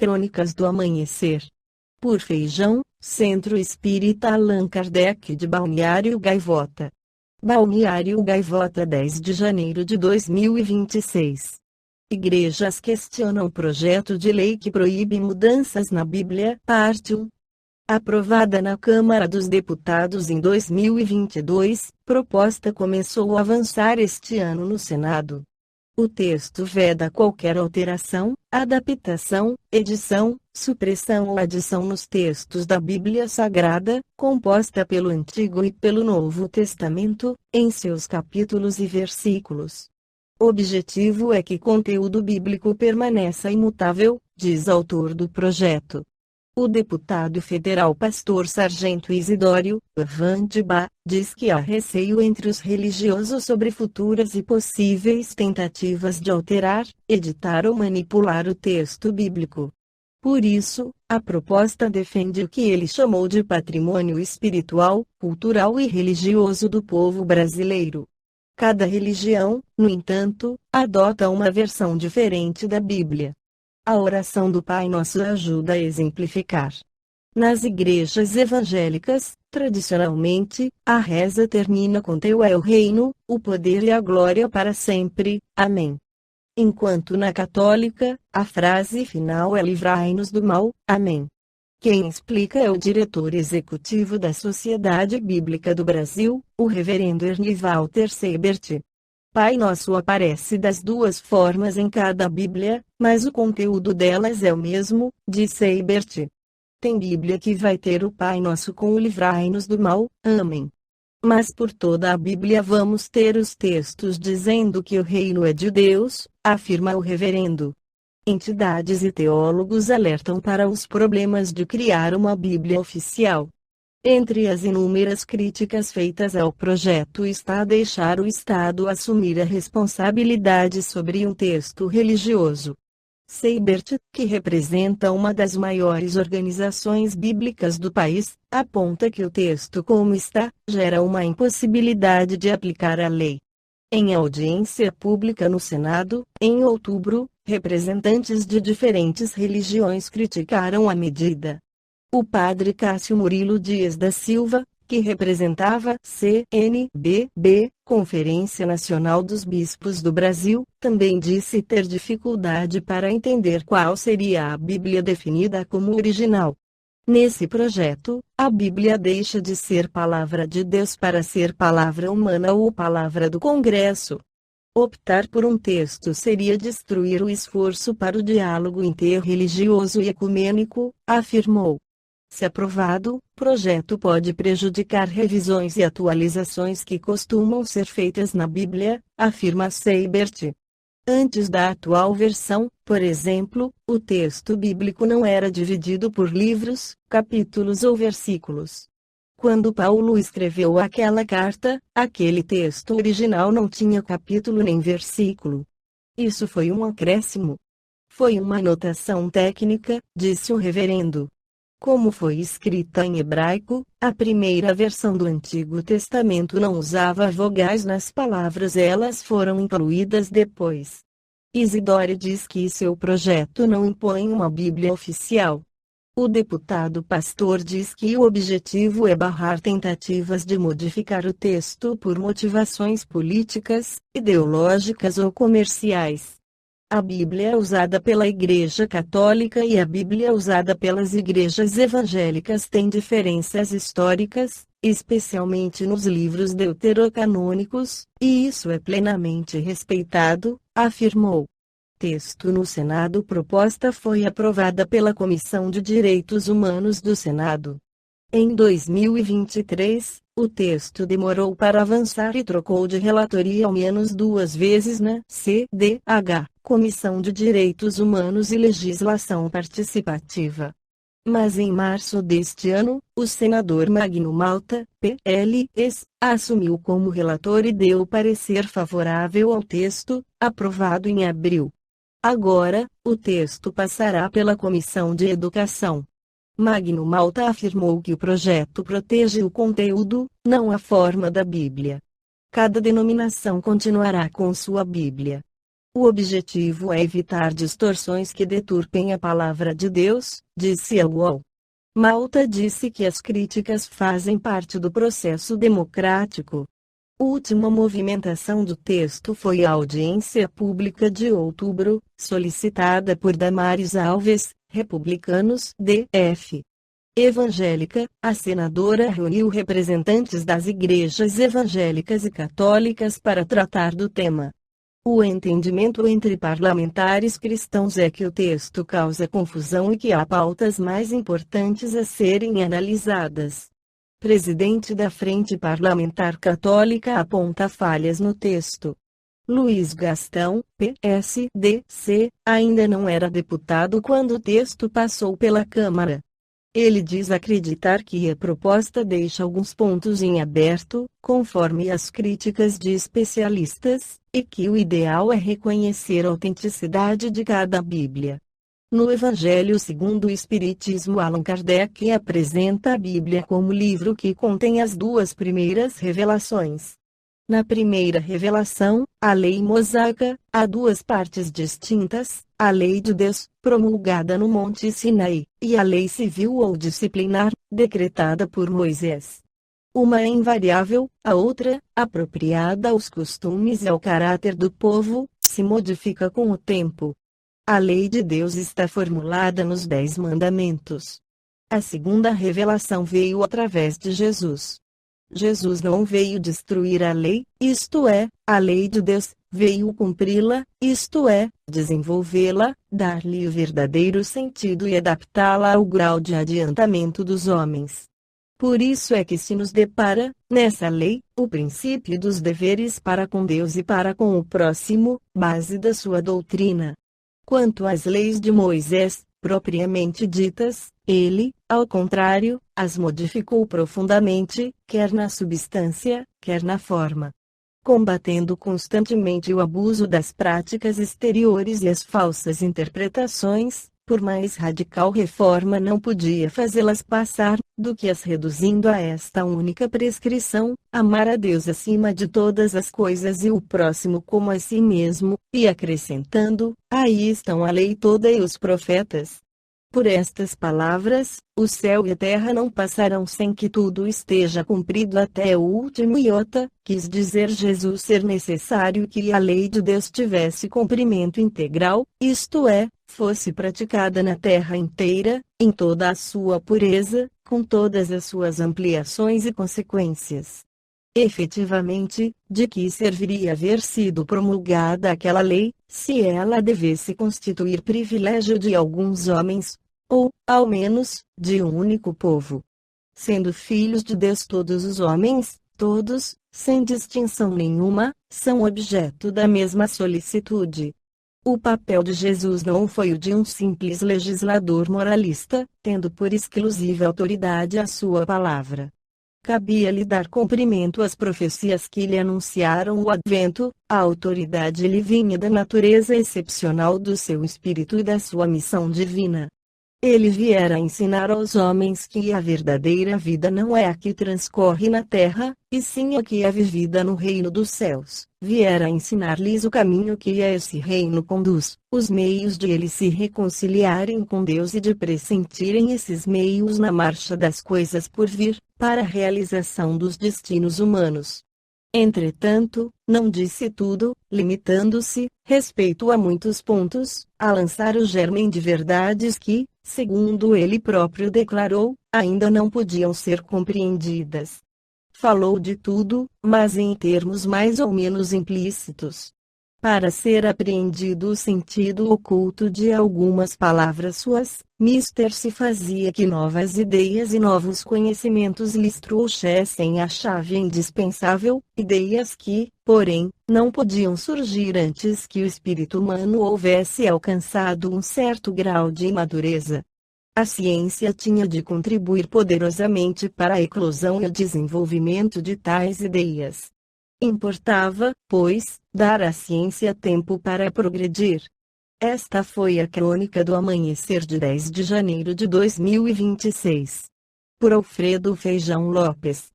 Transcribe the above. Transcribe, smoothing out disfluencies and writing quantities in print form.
Crônicas do Amanhecer. Por Feijão, Centro Espírita Allan Kardec de Balneário Gaivota. Balneário Gaivota, 10 de janeiro de 2026. Igrejas questionam o projeto de lei que proíbe mudanças na Bíblia, parte 1. Aprovada na Câmara dos Deputados em 2022, proposta começou a avançar este ano no Senado. O texto veda qualquer alteração, adaptação, edição, supressão ou adição nos textos da Bíblia Sagrada, composta pelo Antigo e pelo Novo Testamento, em seus capítulos e versículos. O objetivo é que conteúdo bíblico permaneça imutável, diz autor do projeto. O deputado federal pastor Sargento Isidório Vandibá diz que há receio entre os religiosos sobre futuras e possíveis tentativas de alterar, editar ou manipular o texto bíblico. Por isso, a proposta defende o que ele chamou de patrimônio espiritual, cultural e religioso do povo brasileiro. Cada religião, no entanto, adota uma versão diferente da Bíblia. A oração do Pai Nosso ajuda a exemplificar. Nas igrejas evangélicas, tradicionalmente, a reza termina com Teu é o reino, o poder e a glória para sempre. Amém. Enquanto na católica, a frase final é Livrai-nos do mal. Amém. Quem explica é o diretor executivo da Sociedade Bíblica do Brasil, o reverendo Ernie Walter Seibert. Pai Nosso aparece das duas formas em cada Bíblia, mas o conteúdo delas é o mesmo, diz Seibert. Tem Bíblia que vai ter o Pai Nosso com o Livrai-nos do mal, amém. Mas por toda a Bíblia vamos ter os textos dizendo que o reino é de Deus, afirma o reverendo. Entidades e teólogos alertam para os problemas de criar uma Bíblia oficial. Entre as inúmeras críticas feitas ao projeto está deixar o Estado assumir a responsabilidade sobre um texto religioso. Seibert, que representa uma das maiores organizações bíblicas do país, aponta que o texto como está, gera uma impossibilidade de aplicar a lei. Em audiência pública no Senado, em outubro, representantes de diferentes religiões criticaram a medida. O padre Cássio Murilo Dias da Silva, que representava CNBB, Conferência Nacional dos Bispos do Brasil, também disse ter dificuldade para entender qual seria a Bíblia definida como original. Nesse projeto, a Bíblia deixa de ser palavra de Deus para ser palavra humana ou palavra do Congresso. Optar por um texto seria destruir o esforço para o diálogo interreligioso e ecumênico, afirmou. Se aprovado, o projeto pode prejudicar revisões e atualizações que costumam ser feitas na Bíblia, afirma Seibert. Antes da atual versão, por exemplo, o texto bíblico não era dividido por livros, capítulos ou versículos. Quando Paulo escreveu aquela carta, aquele texto original não tinha capítulo nem versículo. Isso foi um acréscimo. Foi uma anotação técnica, disse o reverendo. Como foi escrita em hebraico, a primeira versão do Antigo Testamento não usava vogais nas palavras, elas foram incluídas depois. Isidório diz que seu projeto não impõe uma Bíblia oficial. O deputado pastor diz que o objetivo é barrar tentativas de modificar o texto por motivações políticas, ideológicas ou comerciais. A Bíblia usada pela Igreja Católica e a Bíblia usada pelas igrejas evangélicas têm diferenças históricas, especialmente nos livros deuterocanônicos, e isso é plenamente respeitado, afirmou. Texto no Senado. Proposta foi aprovada pela Comissão de Direitos Humanos do Senado. Em 2023, o texto demorou para avançar e trocou de relatoria ao menos 2 vezes na CDH, Comissão de Direitos Humanos e Legislação Participativa. Mas em março deste ano, o senador Magno Malta, PLS, assumiu como relator e deu parecer favorável ao texto, aprovado em abril. Agora, o texto passará pela Comissão de Educação. Magno Malta afirmou que o projeto protege o conteúdo, não a forma da Bíblia. Cada denominação continuará com sua Bíblia. O objetivo é evitar distorções que deturpem a palavra de Deus, disse a UOL. Malta disse que as críticas fazem parte do processo democrático. Última movimentação do texto foi a audiência pública de outubro, solicitada por Damares Alves, Republicanos DF. Evangélica, a senadora reuniu representantes das igrejas evangélicas e católicas para tratar do tema. O entendimento entre parlamentares cristãos é que o texto causa confusão e que há pautas mais importantes a serem analisadas. Presidente da Frente Parlamentar Católica aponta falhas no texto. Luiz Gastão, PSDC, ainda não era deputado quando o texto passou pela Câmara. Ele diz acreditar que a proposta deixa alguns pontos em aberto, conforme as críticas de especialistas, e que o ideal é reconhecer a autenticidade de cada Bíblia. No Evangelho segundo o Espiritismo, Allan Kardec apresenta a Bíblia como livro que contém as duas primeiras revelações. Na primeira revelação, a lei mosaica, há duas partes distintas, a lei de Deus, promulgada no Monte Sinai, e a lei civil ou disciplinar, decretada por Moisés. Uma é invariável, a outra, apropriada aos costumes e ao caráter do povo, se modifica com o tempo. A lei de Deus está formulada nos 10 mandamentos. A segunda revelação veio através de Jesus. Jesus não veio destruir a lei, isto é, a lei de Deus, veio cumpri-la, isto é, desenvolvê-la, dar-lhe o verdadeiro sentido e adaptá-la ao grau de adiantamento dos homens. Por isso é que se nos depara, nessa lei, o princípio dos deveres para com Deus e para com o próximo, base da sua doutrina. Quanto às leis de Moisés, propriamente ditas, ele, ao contrário, as modificou profundamente, quer na substância, quer na forma. Combatendo constantemente o abuso das práticas exteriores e as falsas interpretações, por mais radical reforma não podia fazê-las passar, do que as reduzindo a esta única prescrição, amar a Deus acima de todas as coisas e o próximo como a si mesmo, e acrescentando, aí estão a lei toda e os profetas. Por estas palavras, o céu e a terra não passarão sem que tudo esteja cumprido até o último iota, quis dizer Jesus ser necessário que a lei de Deus tivesse cumprimento integral, isto é, fosse praticada na terra inteira, em toda a sua pureza, com todas as suas ampliações e consequências. Efetivamente, de que serviria haver sido promulgada aquela lei, se ela devesse constituir privilégio de alguns homens, ou, ao menos, de um único povo? Sendo filhos de Deus todos os homens, todos, sem distinção nenhuma, são objeto da mesma solicitude. O papel de Jesus não foi o de um simples legislador moralista, tendo por exclusiva autoridade a sua palavra. Cabia-lhe dar cumprimento às profecias que lhe anunciaram o advento, a autoridade lhe vinha da natureza excepcional do seu espírito e da sua missão divina. Ele viera ensinar aos homens que a verdadeira vida não é a que transcorre na terra, e sim a que é vivida no reino dos céus. Viera ensinar-lhes o caminho que a esse reino conduz, os meios de eles se reconciliarem com Deus e de pressentirem esses meios na marcha das coisas por vir, para a realização dos destinos humanos. Entretanto, não disse tudo, limitando-se, respeito a muitos pontos, a lançar o germen de verdades que, segundo ele próprio declarou, ainda não podiam ser compreendidas. Falou de tudo, mas em termos mais ou menos implícitos. Para ser apreendido o sentido oculto de algumas palavras suas, Mister se fazia que novas ideias e novos conhecimentos lhes trouxessem a chave indispensável, ideias que, porém, não podiam surgir antes que o espírito humano houvesse alcançado um certo grau de madureza. A ciência tinha de contribuir poderosamente para a eclosão e o desenvolvimento de tais ideias. Importava, pois, dar à ciência tempo para progredir. Esta foi a crônica do amanhecer de 10 de janeiro de 2026. Por Alfredo Feijão Lopes.